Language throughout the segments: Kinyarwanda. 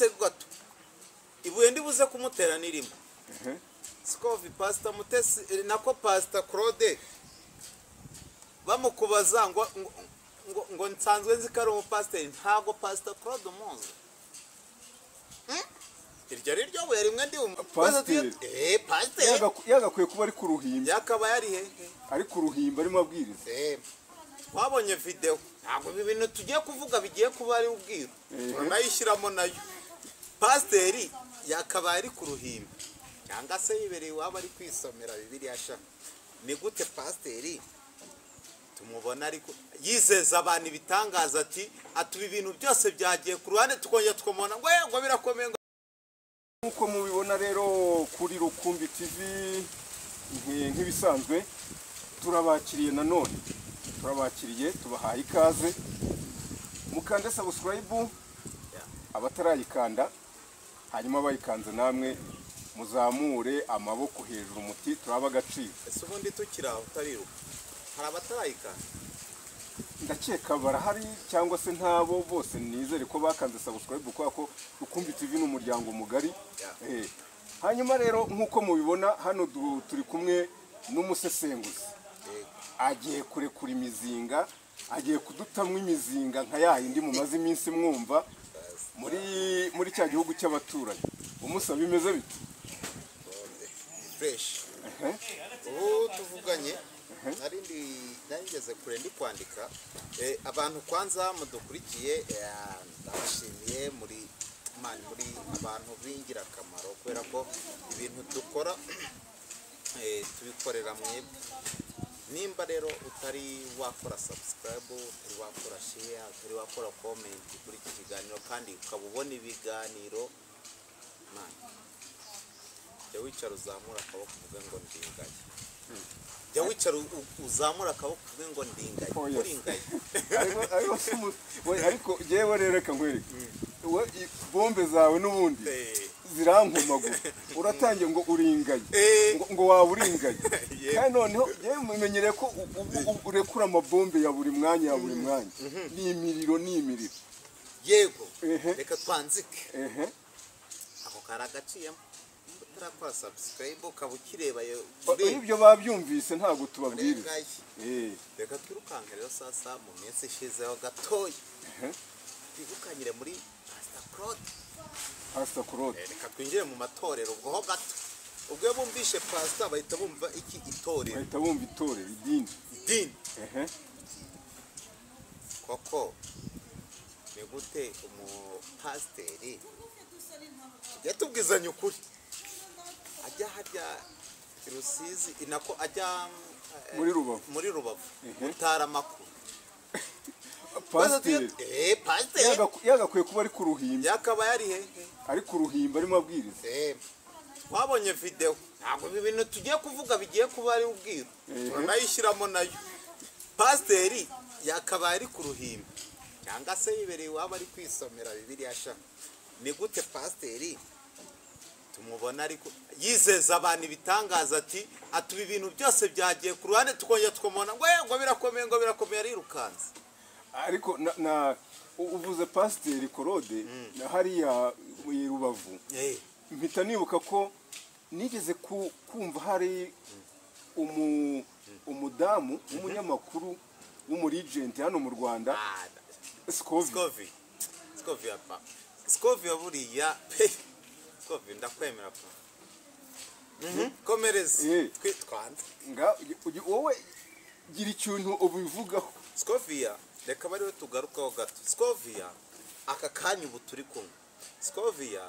uretse gato ibuye ndibuze kumutera nirimo Scovi Pastor Mutesi nako Pastor Claude bamukubaza ngo nsanzwe nzi ko ari umupasiteri ntago Pastor Claude umuzi iryo ari ryo buye rimwe ndi pasiteri pasiteri yagakwiye kuba ari ku ruhimbi yakaba yari he ari ku ruhimbi arimo abwiriza twabonye video ntabwo ibi bintu tugiye kuvuga bigiye kuba ari ubwiru tunayishyiramo nayo pasiteri yakaba ari ku ruhimbi cyangwa se yibereye waba ari kwisomera Bibiliya sha ni gute pasiteri tumubona ariko yizeza abantu ibitangaza ati atuba ibintu byose byagiye ku ruhande tukongera tukamubona ngo birakomeye nk'uko mubibona rero kuri Rukumbi TV nk'ibisanzwe turabakiriye nanone tubahaye ikaze mukande subscribe abatarayikanda hanyuma bayikanze namwe muzamure amaboko hejuru muti turaba agaciro ese ubundi tukiraho utariruka hari abatarayikanda ndakeka barahari cyangwa se ntabo bose nizere ko bakanze subscribe kuko ko Rukumbi TV n'umuryango mugari hanyuma rero nk'uko mubibona hano turi kumwe n'umusesenguzi agiye kurekura imizinga agiye kudutamwa imizinga nka yindi mu mazi iminsi mwumva muri cya gihugu cy'abaturanyi umusaba bimeze bite fresh tuvuganye narigeze kure ndi kwandika abantu kwanza mudukurikiye ndabashimiye muri abantu b'ingirakamaro kubera ko ibintu dukora tubikorera mwebwe nimba rero utari wakora subscribe utari wakora share utari wakora comment kuri iki kiganiro kandi ukaba ubona ibiganiro jya wicara uzamura akaboko uvuge ngo ndingaye jya wicara uzamura akaboko uvuge ngo ndingaye uringaye ariko jewe rero reka nkwereke bombe zawe n'ubundi zirankomagura uratangiye ngo uringaye ngo waba uringaye kandi noneho yewe mumenyereye ko urekura amabombe ya buri mwanya ni imiriro yego reka twanzike ako karagaciyemo utarakora subscribe ukaba ukireba ibyo babyumvise ntabwo tubabwiriza reka twirukanke rero sasa mu minsi ishizeho gatoya twirukanyire muri Pastor Claude reka twinjire mu matorero ubwo ho gato ubwo bumvishe pastor bahita bumva iki itorero bahita bumva itorero idini koko ni gute umupasiteri yatubwizanye ukuri ajya harya Rusizi inako ajya muri Rubavu gutara amakuru pasiteri yagakwiye kuba ari ku ruhimbi yakaba yari he ari ku ruhimbi arimo abwiriza twabonye video ntabwo ibi bintu tugiye kuvuga bigiye kuba ari ubwiru tunayishyiramo nayo pasiteri yakaba ari ku ruhimbi cyangwa se yibereye waba ari kwisomera Bibiliya sha ni gute pasiteri tumubona ariko yizeza abantu ibitangaza ati atuba ibintu byose byagiye ku ruhande tukongera tukamubona ngo birakomeye arirukanze ariko uvuze pasiteri Claude na hariya Rubavu mpita nibuka ko nigeze kumva hari umudamu w'umunyamakuru w'umurigenti hano mu Rwanda Scovi buriya Scovi ndakwemera pa komereze twitwanze wowe gira ikintu ubivugaho Scovia reka bariwe tugarukaho gato Scovia aka kanya ubu turi kumwe Scovia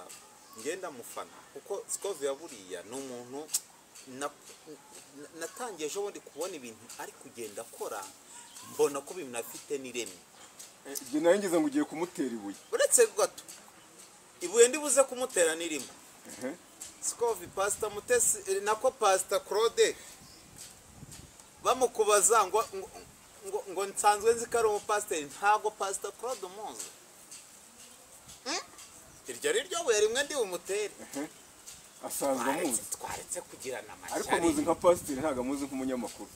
ngenda mufana kuko Scovia buriya ni umuntu natangiye ejo bundi kubona ibintu ari kugenda akora mbona ko binafite n'ireme njye narengeze ngo ugiye kumutera ibuye uretse gato ibuye ndibuze kumutera n'irimo Scovi Pastor Mutesi nako Pastor Claude bamukubaza ngo nsanzwe nzi ko ari umupasiteri ntago Pastor Claude umuzi iryo ari ryo buye rimwe ndi bumutere asanzwe amuzi twaretse kugirana amashyari ariko muzi nka pasiteri ntago amuzi nk'umunyamakuru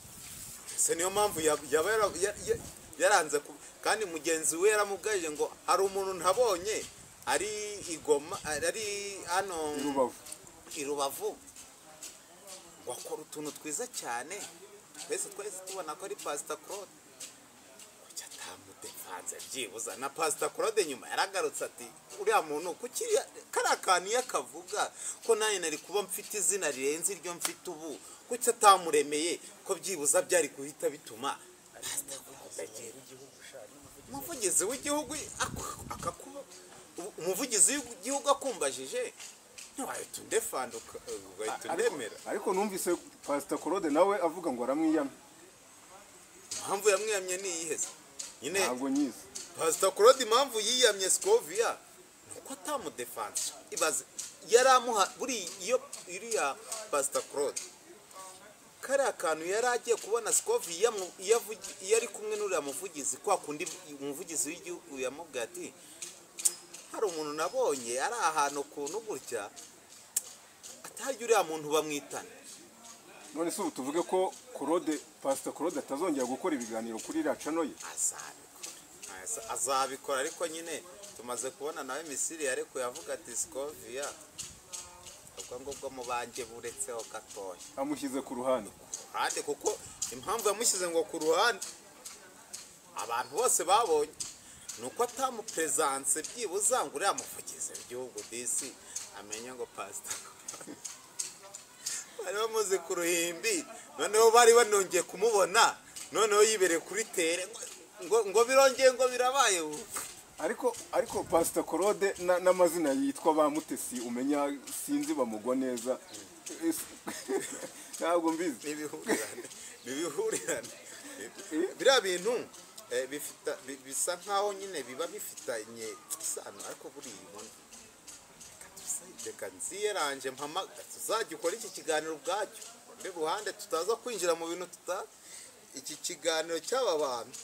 se niyo mpamvu yaranze kandi mugenzi we yaramubwije ngo hari umuntu ntabonye ari igoma ari hano Rubavu. i Rubavu wakora utuntu twiza cyane twese tubona ko ari Pastor Claude kuki atamudefanze byibuza na Pastor Claude nyuma yaragarutse ati uriya muntu kuki kari akantu yakavuga ko nawe nari kuba mfite izina rirenze iryo mfite ubu kuki atamuremeye ko byibuza byari guhita bituma Pastor Claude umuvugizi w'igihugu akakuba umuvugizi w'igihugu akumbajije ntiwahita undefanda ugahita undemera. Ariko numvise Pastor Claude nawe avuga ngo aramwiyamye. Impamvu yamwiyamye ni iyiheze nyine Ntabwo nyizi. Pastor Claude impamvu yiyamye Scovia nuko atamudefanse ibaze yaramuha buri iyo iriya Pastor Claude kari akantu yari agiye kubona Scovia iyo ari kumwe n'uriya muvugizi kwa kundi umuvugizi w'igihugu yamubwiye ati hari umuntu nabonye ari ahantu kuntu gutya atarya uriya muntu bamwitana. None se ubu tuvuge ko Pastor Claude atazongera gukora ibiganiro kuri iriya channel ye? Azabikora ariko nyine tumaze kubona nawe Misiri yarekuye avuga ati Scovia ubwo ngubwo mubanje buretseho gatoya Amushyize ku ruhande. kandi kuko impamvu yamushyize ngo ku ruhande abantu bose babonye nuko atamupresence byibuza ngo uriya muvugizi w'igihugu disi amenye ngo Pastor bari bamuze ku ruhimbi noneho bari banongeye kumubona noneho yibereye kuri tere ngo birongeye ngo birabaye ariko Pastor Claude n'amazina yitwa ba Mutesi umenya sinzi bamugwa neza ntabwo mbizi. Nibihurirane biriya bintu bisa nkaho nyine biba bifitanye isano ariko buriya ubundi reka nziyeranje tuzajya ukora iki kiganiro ubwacyo muri ruhande tutaza kwinjira mu bintu iki kiganiro cy'aba bantu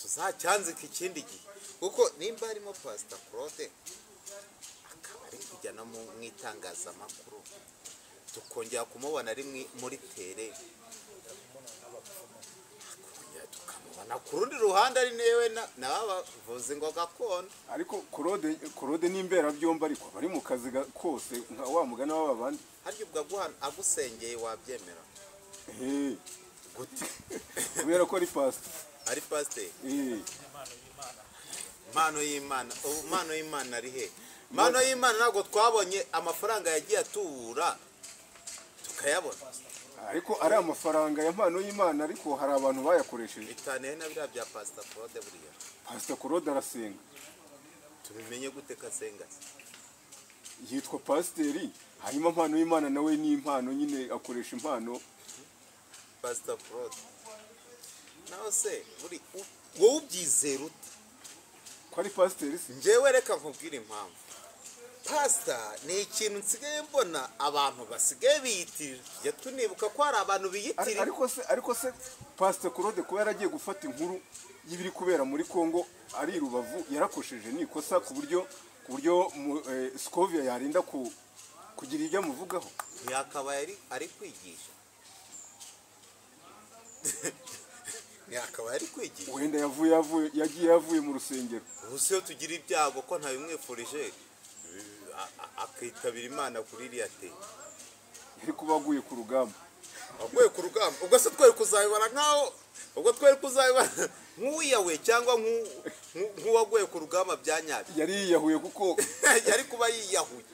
tuzacyanzika ikindi gihe kuko nimba harimo Pastor Claude akaba ari kujya no mu itangazamakuru tukongera kumubona ari muri tere tukamubona ku rundi ruhande ari newe n'abavuzi ngo gakondo. Ariko Claude n'imbera byombi ariko bari mu kazi kose nka wa mugana w'abandi harya ubwo agusengeye wabyemera gute kubera ko ari pastor Mano y'Imana ari he? Mano y'Imana ntabwo twabonye amafaranga yagiye atubura tukayabona ariko ari amafaranga ya Mpano y'Imana ariko hari abantu bayakoresheje bitaniye na biriya bya Pastor Claude buriya. Pastor Claude arasenga tubimenye gute kasenga yitwa pasiteri hanyuma Mpano y'Imana nawe ni impano nyine akoresha impano Pastor Claude nawe se buri wowe ubyizera ute ko ari pasiteri se? Njyewe reka nkubwire impamvu Pastor ni ikintu nsigaye mbona abantu basigaye biyitirira tunibuka ko hari abantu biyitirira ariko se Pastor Claude kuba yaragiye gufata inkuru y'ibiri kubera muri Kongo ari Rubavu yarakosheje nikosa ku buryo Scovia yarinda kugira ibyo amuvugaho yakaba ari kwigisha yakaba ari kwigisha wenda yavuye mu rusengero ubuse yo tugira ibyago ko ntabimwifurije akitabira Imana kuri iriya te yari kuba aguye ku rugamba ubwo se twari kuzabibara nkaho ubwo twari kuzabibara nk'uwiyahuye cyangwa nk'uwaguye ku rugamba bya nyabyo yari yiyahuye kuko yari kuba yiyahuye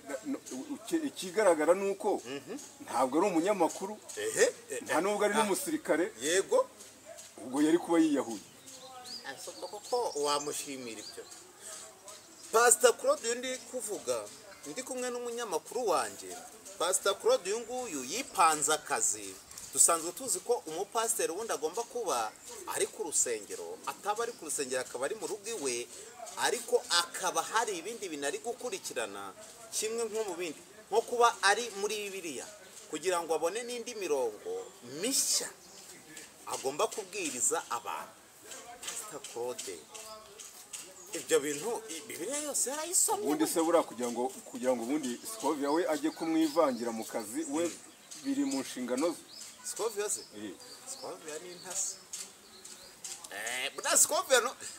ikigaragara ni uko ntabwo ari umunyamakuru nta nubwo ari n'umusirikare yego ubwo yari kuba yiyahuye kuko wamushimira ibyo Pastor Claude ndi kuvuga ndi kumwe n'umunyamakuru wanjye Pastor Claude uyu nguyu yipanze akazi dusanzwe tuzi ko umupasiteri wundi agomba kuba ari ku rusengero ataba ari ku rusengero akaba ari mu rugo iwe ariko akaba hari ibindi bintu ari gukurikirana kimwe nko mu bindi nko kuba ari muri Bibiliya kugira ngo abone n'indi mirongo mishya agomba kubwiriza abantu. Pastor Claude ibyo bintu Bibiliya yose yarayisomye ubundi se buriya kugira ngo ubundi Scovia we ajye kumwivangira mu kazi we biri mu nshingano ze. Scovia se Scovia ni intasi buriya Scovia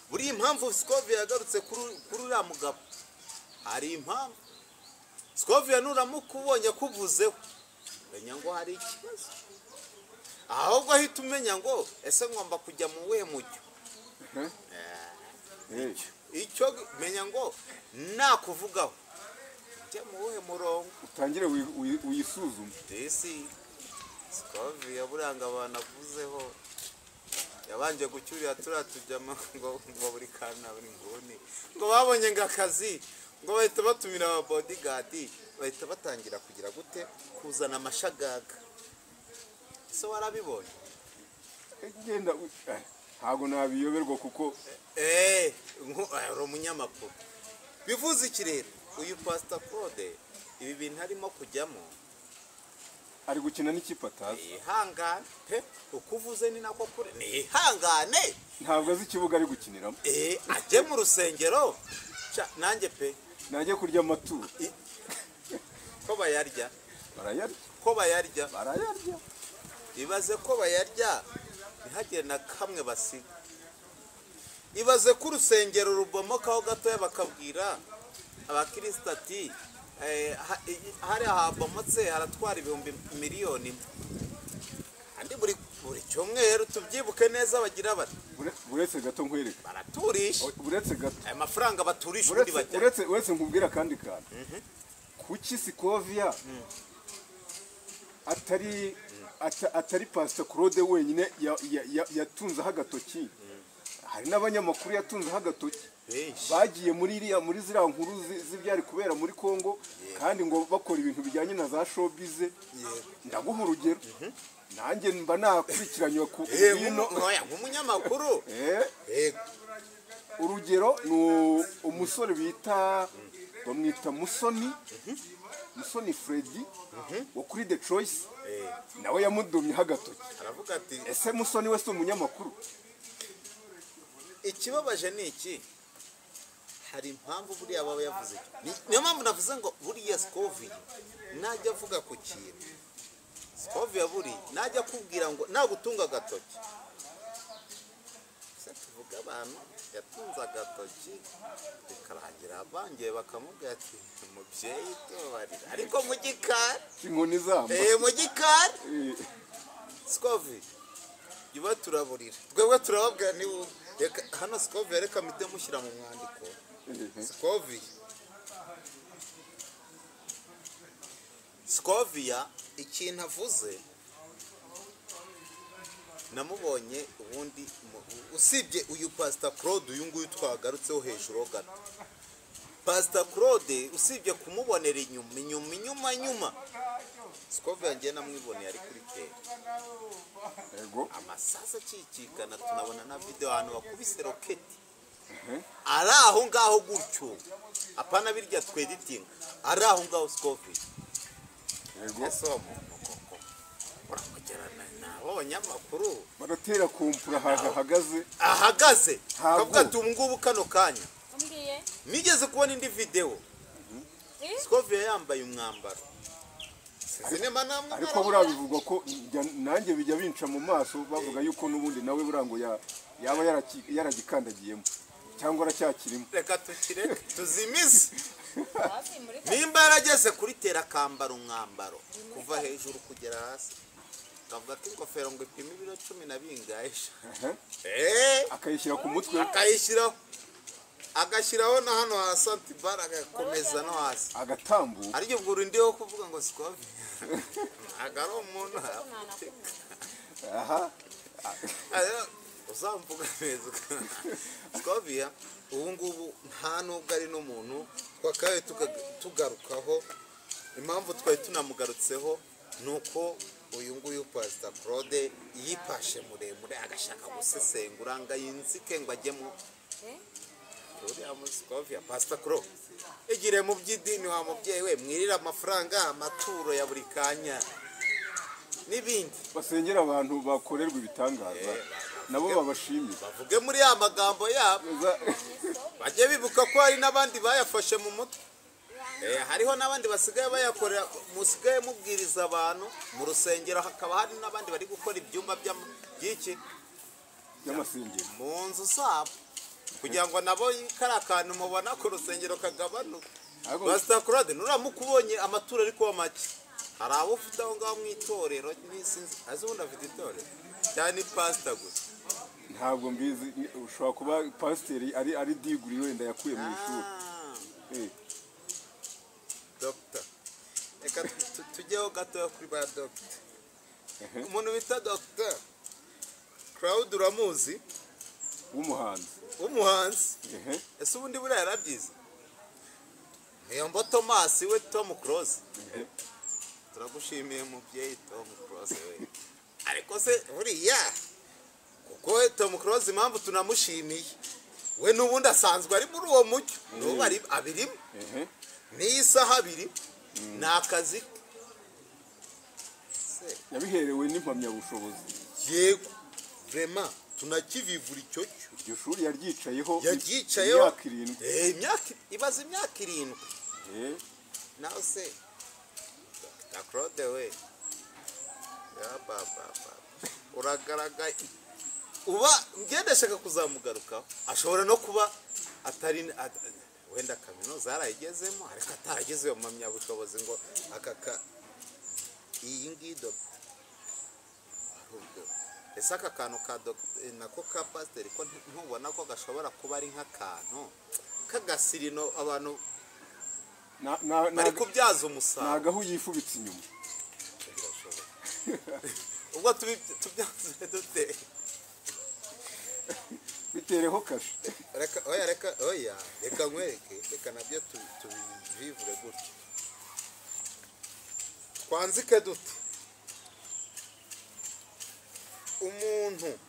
buriya impamvu Scovia yagarutse kuri uriya mugabo hari impamvu. Scovia nuramuka ubonye kuvuzeho menya ngo hari ikibazo, ahubwo ahita umenya ngo ese ngomba kujya mu wuhe mujyo. Icyo menya ngo nakuvugaho ujya mu wuhe murongo, utangire uyisuzume. esi Scovia buranga abantu avuzeho yabanje gucyurira turatujyamo ngo buri kana buri nguni ngo babonye ngo akazi ngo bahita batumira aba bodyguard bahita batangira kugira gute kuzana amashagaga. So warabibonye genda ntabwo nabiyoberwa kuko uri umunyamakuru. Bivuze iki rero uyu Pastor Claude ibi bintu arimo kujyamo ari gukina n'ikipe atazi. Ihangane pe uko uvuze ni nako kuri ni ihangane, ntabwo azi ikibuga ari gukiniramo. ajye mu rusengero nanjye pe najye kurya amaturo ko bayarya barayarya. Ibaze ko bayarya ntihagire na kamwe basiga. Ibaze ko urusengero rubomokaho gatoya bakabwira abakristo ati hari ahabomotse haratwara ibihumbi miliyoni, andi buri cyumweru tubyibuke neza bagira bati uretse gato nkwereka baraturisha, uretse gato aya mafaranga baturisha undi bajya uretse nkubwira kandi kantu kuki Scovia atari Pastor Claude wenyine yatunzeho agatoki. Hari n'abanyamakuru yatunzeho agatoki bagiye muri ziriya nkuru z'ibyari kubera muri Congo kandi ngo bakora ibintu bijyanye na za showbiz. Ndaguha urugero, nanjye mba nakurikiranywe ku bintu nk'umunyamakuru. Urugero ni umusore bamwita Musoni Freddy wo kuri The Choice, nawe yamudumyeho agatoki. Aravuga ati ese Musoni we si umunyamakuru? Ikibabaje ni iki, hari impamvu buriya baba yavuze niyo mpamvu navuze ngo buriya Scovia najya avuga ku kintu, Scovia buri najya kubwira ngo nagutunga agatoki se tuvuga abantu yatunze agatoki bikarangira abangiye bakamubwira ati umubyeyi tubarira ariko mu gikari inkoni zamba mu gikari. Scovia yuba turaburira twebwe turababwira ni hano Scovia reka mite mushyira mu mwandiko. Scovia ikintu avuze namubonye ubundi usibye uyu Pastor Claude uyu nguyu twagarutseho hejuru gato. Pastor Claude usibye kumubonera inyuma Scovia ngiye namwiboneye ari kuri tele amasasa akikikana, tunabona na video ahantu bakubise roketi ari aho ngaho gutyo, apana birya twediting ari aho ngaho Scovia. Nabo banyamakuru baratera kumpura ahagaze kavuga ati ubu ngubu kano kanya nigeze kubona indi video Scovia yambaye umwambaro ariko buriya bivugwa ko nanjye bijya binca mu maso bavuga yuko n'ubundi nawe burango yaba yaragikandagiyemo cyangwa aracyakirimo. Reka tukireke tuzimize nimba yarageze kuri tera kambara umwambaro kuva hejuru kugera hasi, kavuga ati ingofero ngo ipime ibiro 10 na bingaisha akayishyira ku mutwe, agashyiraho na hano hasi antibara agakomeza no hasi agatambu. ariko ubwo urindiho kuvuga ngo Scovia agaro umuntu uzamvuga neza. Scovia ubu ngubu nta nubwo ari n'umuntu twakaye tugarukaho. Impamvu twari tunamugarutseho nuko uyu nguyu Pastor Claude yipashe muremure agashaka gusesengura ngo yinzike ngo ajyemo uriya Scovia. Pastor Claude igire mu by'idini wa mubyeyi we mwirira amafaranga amaturo ya buri kanya n'ibindi, basengera abantu bakorerwa ibitangaza nabo babashimye bavuge muri ya magambo yabo bajye bibuka ko hari n'abandi bayafashe mu mutwe. Hariho n'abandi basigaye bayakorera, musigaye mubwiriza abantu mu rusengero, hakaba hari n'abandi bari gukora ibyumba by'amasengero mu nzu zabo kugira ngo nabo karakantu mubona ku rusengero kagabanuka. Pastor Claude nuramukubonye amaturo ariko make hari abo ufite aho ngaho mu itorero nisinzi azubundi afite itorero cyane pastor gusa ntabwo mbizi ushobora kuba pasiteri ari diguri wenda yakuye mu ishuri Doctor reka tujyeho gatoya kuri ba doctor umuntu bita Doctor Claude uramuzi w'umuhanzi ese ubundi buriya yarabyize Miyombo Thomas we Tom Close turagushimiye mubyeyi Tom Close we ariko se buriya kuko Tom Close impamvu tunamushimiye we n'ubundi asanzwe ari muri uwo mucyo n'ubu ari abirimo n'isaha abiri ni akazi yabiherewe n'impamyabushobozi yego vraiment tunakivivura icyo cyo iryo shuri yaryicayeho imyaka ibaza imyaka 7 nawe se Dr. Claude we ya baba uragaragaye uba ngendeshaka kuzamugarukaho ashobora no kuba atari wenda kaminuza yarayigezemo ariko atarageze mu mpamyabushobozi ngo akaka iyi ngiyi Dr. ese aka kantu ka nako ka pasiteri ko ntubona ko gashobora kuba ari nk'akantu k'agasirino abantu bari kubyaza umusaruro nagaho yifubitse inyuma ubwo tubyanze dute bitereho kashe reka nkwereke reka nabyo tubivure gutya twanzike dute umuntu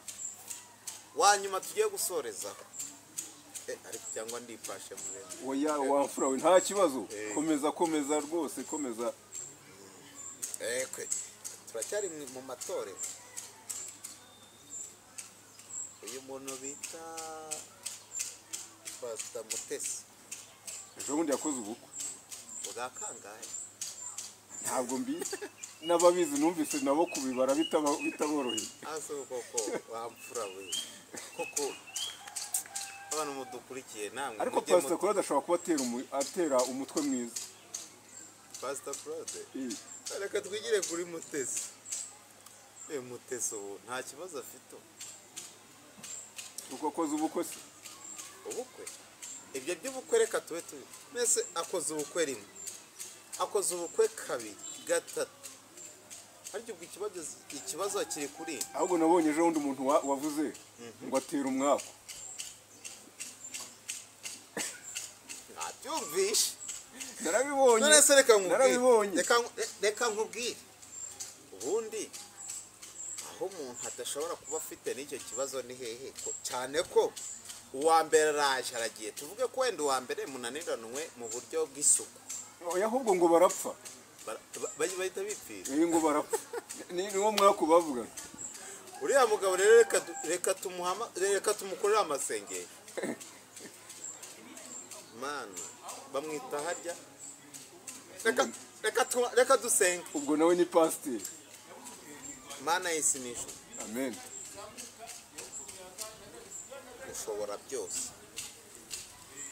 wanyuma tugiye gusorezaho ariko cyangwa ndifashe muremure oya wamfura we nta kibazo komeza rwose komeza turacyari mu matorero uyu muntu bita Pastor Mutesi ejo bundi yakoze ubukwe bwa kangahe ntabwo mbizi n'ababizi numvise nabo kubibara bitaboroheye ase koko wamfura we koko abantu mudukurikiye namwe ariko Pastor Claude ashobora kuba atera umutwe mwiza Pastor Claude reka twigire kuri Mutesi Mutesi ubu nta kibazo afite uko akoze ubukwe se ubukwe ibyo by'ubukwe reka tube mbese akoze ubukwe rimwe akoze ubukwe kabiri gatatu ariko ubwo ikibazo kiri kuri ahubwo nabonye ejo undi muntu wavuze ngo atera umwaku nabyumvishe narabibonye none se reka nkubwire ubundi aho umuntu adashobora kuba afite n'icyo kibazo ni hehe cyane ko uwa mbere araje aragiye tuvuge ko wenda uwa mbere munaniranwe mu buryo bw'isuku oya ahubwo ngo barapfa bahita bipfira ngo barapfa niwo mwaku bavuga uriya mugabo rero reka tumukorera amasengero mana bamwita harya reka dusenge ubwo nawe ni pasiteri mana y'isinisho amen ushobora byose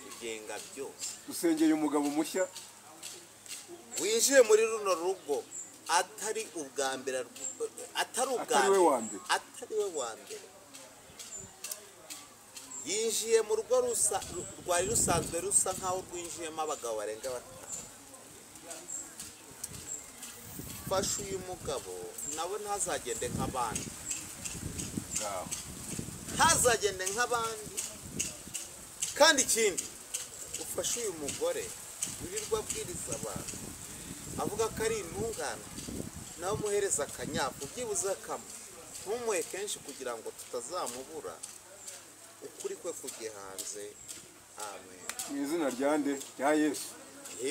ugenga byose dusengeye umugabo mushya winjiye muri runo rugo atari ubwa mbere atari we wa mbere yinjiye mu rugo rwari rusanzwe rusa nkaho rwinjiyemo abagabo barenga 5 fasha uyu mugabo nawe ntazagende nk'abandi kandi ikindi ufashe uyu mugore wirirwa abwiriza abantu avuga ko ari intungane nawe umuhereza akanyafu byibuze kamwe ntumuhe kenshi kugira ngo tutazamubura ukuri kwe kujye hanze amen mu izina rya Yesu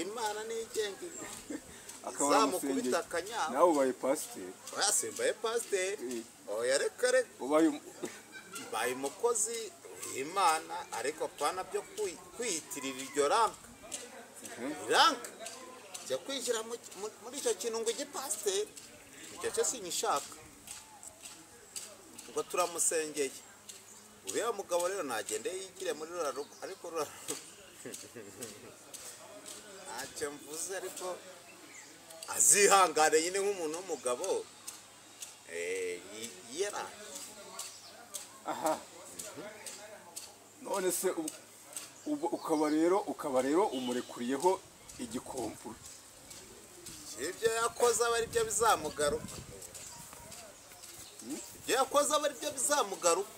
Imana nigenga zamukubita akanyafu nawe ubaye pasiteri wasimbaye pasiteri oya reka ubaye umukozi Imana ariko pana byo kwiyitirira iryo ranka jya kwishyira muri icyo kintu ngo igipasiteri icyo cyo sinyishaka ubwo turamusengeye uriya mugabo rero nagende yigire muri rura rugo ariko ntacyo mvuze ariko azihangane nyine nk'umuntu w'umugabo yaraye. aha none se ukaba rero umurekuriyeho igikompuro. ibyo yakoze aba ari byo bizamugaruka, ibyo yakoze aba ari byo bizamugaruka.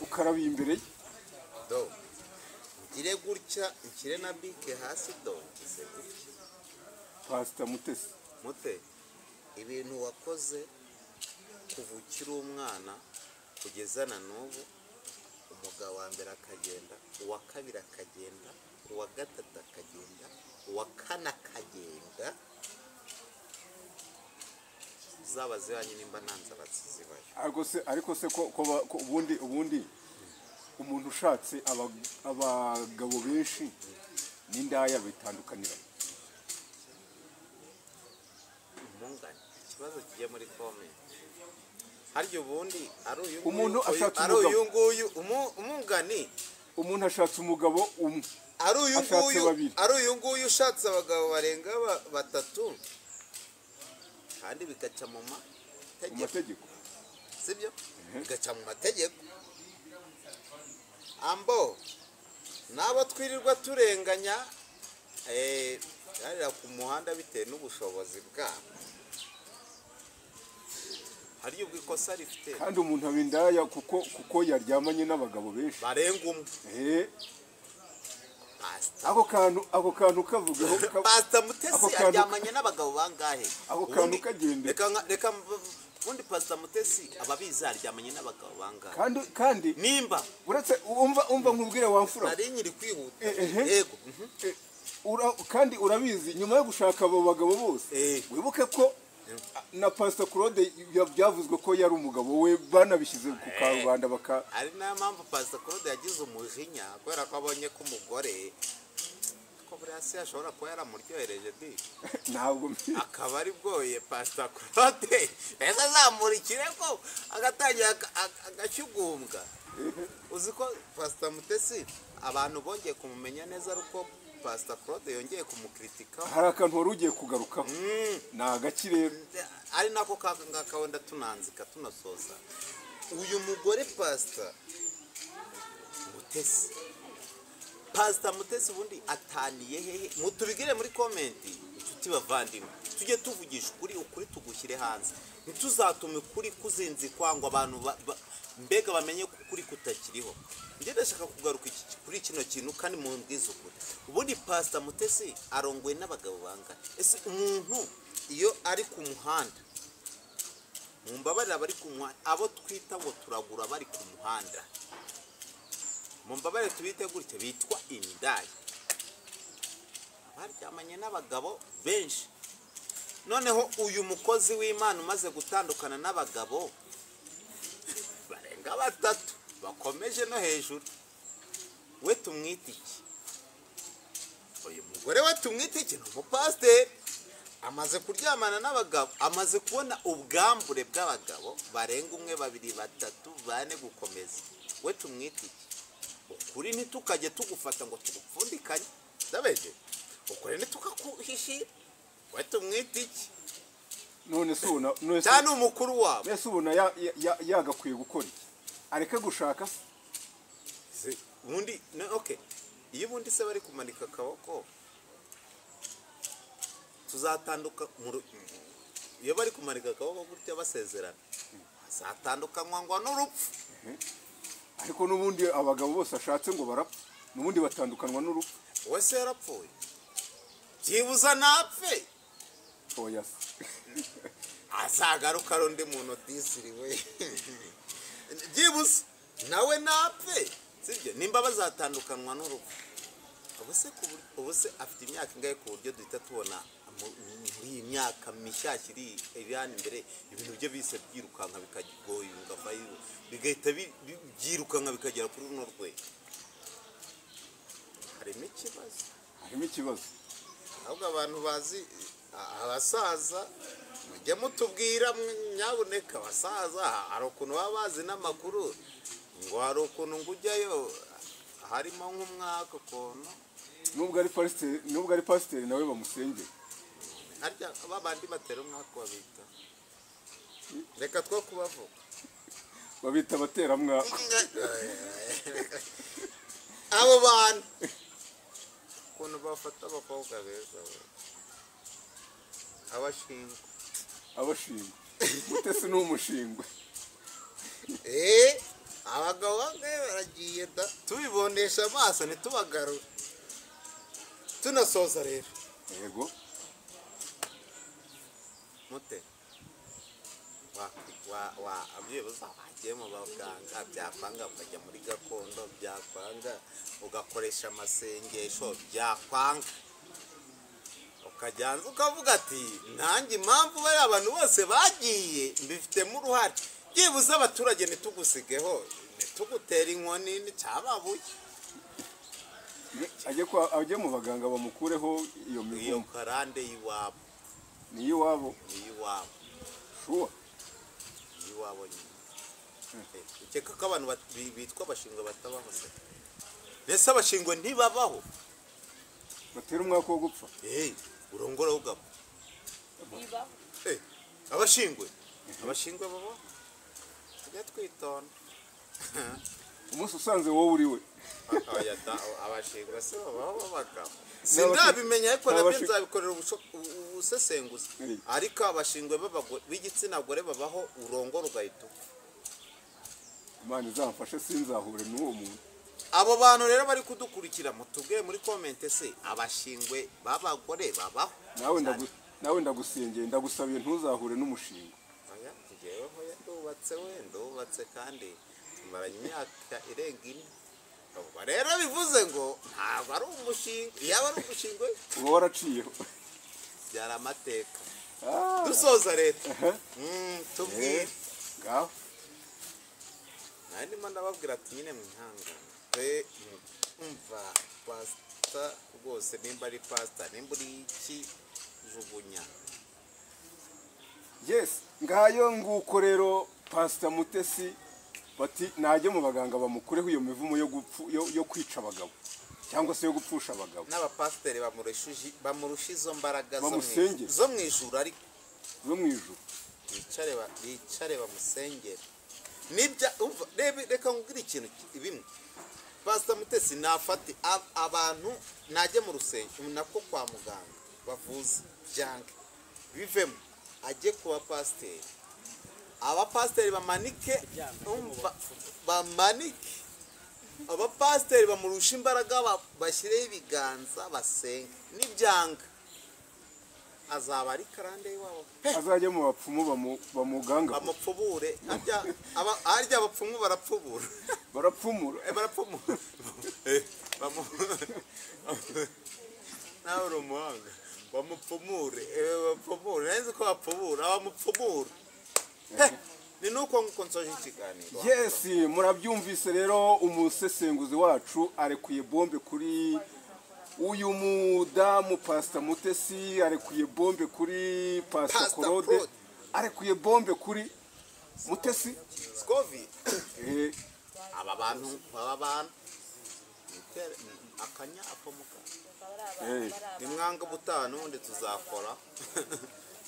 Ukaraba imbere ye do ngire gutya ikire na bike hasi do ngize gutya. Pastor Mutesi, mute ibintu wakoze kuva ukiri umwana kugeza na n'ubu, umugabo wa mbere akagenda, uwa kabiri akagenda, uwa gatatu akagenda, uwa kane akagenda, zaba zibanye nimba ntanzara zibayo. ariko se ko ubundi umuntu ushatse abagabo benshi n'indaya bitandukanira. Umungane ikibazo kigiye muri comment. Haryo ubundi ari uyu umuntu ashatse ari uyu nguyu umungani, umuntu ashatse umugabo umwe, ari uyu nguyu ushatse abagabo barenga batatu kandi bigaca mu mategeko, sibyo? Bigaca mu mategeko. Ambo nabo twirirwa turenganya yarira ku muhanda bitewe n'ubushobozi bwabo, hari ubwo ikosa rifite. Kandi umuntu abindaya kuko yaryamanye n'abagabo benshi barenga umwe. ako kantu kavugaho. Pastor Mutesi yaryamanye n'abagabo bangahe? Ako kantu kagende. Reka ubundi Pastor Mutesi ababizi aryamanye n'abagabo bangahe? Kandi nimba uretse umva nkubwire wamfura. Nari nyiri kwihuta. Yego. Kandi urabizi nyuma yo gushaka abo bagabo bose wibuke ko na Pastor Claude byavuzwe ko yari umugabo we, banabishyize ku karubanda ari nayo mpamvu Pastor Claude yagize umujinya kubera ko abonye ko umugore ko buriya se ashobora kuba yaramuryohereje di ntabwo akaba ari bwoye Pastor Claude ese azamurikire ko agatangira agashyugumbwa. Uzi ko Pastor Mutesi abantu bongeye kumumenya neza ariko Pastor Claude yongeye kumukritika. Hari akantu wari ugiye kugarukaho ni agaki rero, ari nako ngakawenda tunanzika tunasoza. Uyu mugore Pastor Mutesi ubundi ataniye hehe? Mutubigire muri comment inshuti bavandimwe, tujye tuvugisha ukuri tugushyire hanze, ntituzatume kuri kuzinzi kwangwa abantu mbega bamenye kuri kutakiriho. Njye ndashaka kugaruka kuri kino kintu kandi mu mbwiza ukuri. Ubundi Pastor Mutesi arongoye n'abagabo bangahe? Ese umuntu iyo ari ku muhanda, mumbabarira bari ku muhanda, abo twita ngo turagura bari ku muhanda, mumbabarire tubite gutyo, bitwa indaya, baryamanye n'abagabo benshi. Noneho uyu mukozi w'Imana umaze gutandukana n'abagabo barenga batatu bakomeje no hejuru, we tumwita iki? Uyu mugore we tumwita iki? Ni umupasiteri, amaze kuryamana n'abagabo, amaze kubona ubwambure bw'abagabo barenga umwe, babiri, batatu, bane gukomeza, we tumwita iki? Ukuri ntitukajye tugufata ngo tugupfundikanye, ndabeje ukuri ntitukakuhishira, we tumwita iki? none se ubona cyane umukuru wabo, nese ubona yagakwiye gukora iki? Areke gushaka se ubundi okay. Iyo ubundi se bari kumanika akaboko tuzatanduka iyo bari kumanika akaboko gutya basezerana azatandukanywa ngo n'urupfu. Ariko n'ubundi abagabo bose ashatse ngo barapfa, n'ubundi batandukanwa n'urupfu. Wese yarapfuye byibuza napfe, oya azagaruka rundi muntu tisiriwe byibuze nawe napfe, sibyo? Nimba bazatandukanywa n'urupfu, ubuse afite imyaka ingahe ku buryo duhita tubona muri iyi myaka mishyashya iri hano imbere ibintu bye bise byirukanka bikagoyunga bigahita byirukanka bikagera kuri runo rwego? harimo ikibazo. ahubwo abantu bazi abasaza mujye mutubwira nyabuneka, abasaza hari ukuntu baba bazi n'amakuru, ngo hari ukuntu ngo ujyayo harimo nk'umwaka ukuntu nubwo ari pasiteri nawe bamusengera. harya babandi batera umwaka babita reka two kubavuga Babita abateramwaka. abo bantu ukuntu bafata abakobwa beza abashingwe Abashingwe. Mutesi ni umushingwe. abagabo bamwe baragiye da tubibonesha amaso ntitubagarure tunasoza rero Yego. mute abyibuza wagiye mu baganga byakwanga ukajya muri gakondo byakwanga ugakoresha amasengesho byakwanga ukajyanza ukavuga ati nanjye impamvu bari abantu bose bagiye mbifitemo uruhare byibuze abaturage ntitugusigeho ntitugutera inkoni n'icyababuye ajye mu baganga bamukureho iyo iyo mivumo. karande y'iwabo Ni iwabo. y'iwabo Shuwa. y'iwabo nyine ukeka ko abantu bitwa abashingwe batabaho se mbese abashingwe ntibabaho Batera umwaka wo gupfa. urongora ugapfa abashingwe babaho tujya twitonda Umunsi usanze wowe uri we. abashingwe se babaho babagabo sindabimenya ariko nabyo nzabikorera ubusesenguzi ariko abashingwe b'igitsina gore babaho urongora ugahita upfa. Imana izamfashe sinzahure n'uwo muntu. abo bantu rero bari kudukurikira mutubwiye muri kommente se abashingwe b'abagore babaho nawe ndagusengeye ndagusabiye ntuzahure n'umushinga. ndubatse kandi tumaranye imyaka irenga 4 ubwo rero bivuze ngo ntabwo ari umushinga iyo aba ari umushinga uba waraciyeho byari amateka dusoza leta tubwire ngaho ndimo ndababwira ati nyine mwihangane umva pasita rwose nimba ari pasita nimba uri iki jugunya. Yes, ngayo nguko rero Pastor Mutesi bati najye mu baganga bamukureho iyo mivumo yo kwica abagabo cyangwa se yo gupfusha abagabo. N'abapasiteri bamurusha izo mbaraga zo mu ijuru ariko zo mu ijuru bicare bamusengere. Nibya umva reka ngubwire ikintu bimwe. Pastor Mutesi nafate abantu najye mu rusengero nako kwa muganga bavuze byange bivemo ajye kuba pasiteri. Abapasiteri bamanike abapasiteri bamurusha imbaraga bashyireho ibiganza basenge n'ibyanga azaba ari karande iwabo azajya mu bapfumu bamuganga bamupfubure arya abapfumu barapfumura nawe uri umuhanga bamupfumure nzi ko bapfubura bamupfumura ni nuko nsoje ikiganiro. Yes, murabyumvise rero umusesenguzi wacu arekuye bombe kuri uyu mudamu Pastor Mutesi, arekuye bombe kuri Pastor Korode, arekuye bombe kuri Mutesi Scovi. aba bantu akanyapo muka nimwanga butanu undi tuzakora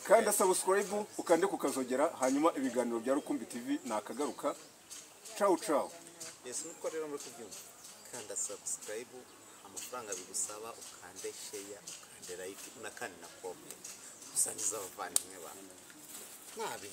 kandi subscribe ukande kukazogera hanyuma ibiganiro bya Rukumbi TV nakagaruka. Ciao. Yes, nuko rero muri kubyumva kanda subscribe amafaranga bigusaba ukande share ukande like na kandi na comment usangiza abavandimwe bawe nabi